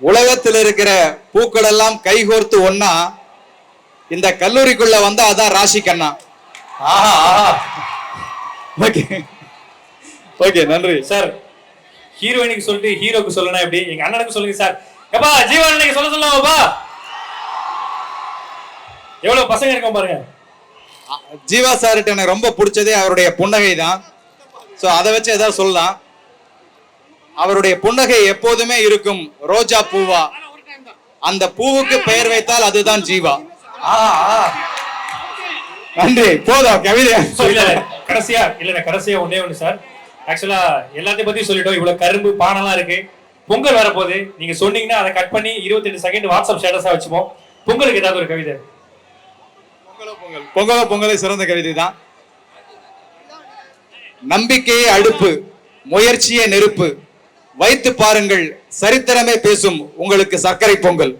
உலகத்தில் இருக்கிற பூக்கள் எல்லாம் கைகோர்த்து ஒன்னா இந்த கல்லூரிக்குள்ள வந்தா அதான் ராசி கண்ணா. ஓகே ஓகே, நன்றி சார். ஹீரோயினுக்கு சொல்லிட்டு ஹீரோக்கு சொல்லணும் எப்படி? எங்க அண்ணனுக்கு சொல்லுங்க சார். எப்பா ஜீவா அண்ணனுக்கு சொல்ல சொல்லாமப்பா. எவ்வளவு பசங்க இருக்கோம் பாருங்க. ஜீவா சார்கிட்ட எனக்கு ரொம்ப பிடிச்சதே அவருடைய புன்னகை தான். ஸோ அதை வச்சு ஏதாவது சொல்லலாம். அவருடைய புன்னகை எப்போதுமே இருக்கும் ரோஜா பூவா. அந்த பூவுக்கு பெயர் வைத்தால் அதுதான் ஜீவா. நன்றி, போதும் கவிதை. கடைசியா ஒண்ணே ஒண்ணு சார். ஆக்சுவலா எல்லாத்தையும் பத்தி சொல்லிட்டோம். இவ்வளவு கரும்பு பானெல்லாம் இருக்கு. பொங்கல் வரப்போகுது. நீங்க சொன்னீங்கன்னா அதை கட் பண்ணி 28 செகண்ட் வாட்ஸ்அப் ஸ்டேட்டஸா வச்சுப்போம். பொங்கலுக்கு ஏதாவது ஒரு கவிதை. பொங்கலை சிறந்த கவிதை தான். நம்பிக்கையே அடுப்பு, முயற்சியே நெருப்பு, வைத்து பாருங்கள் சரித்திரமே பேசும் உங்களுக்கு சர்க்கரை பொங்கல்.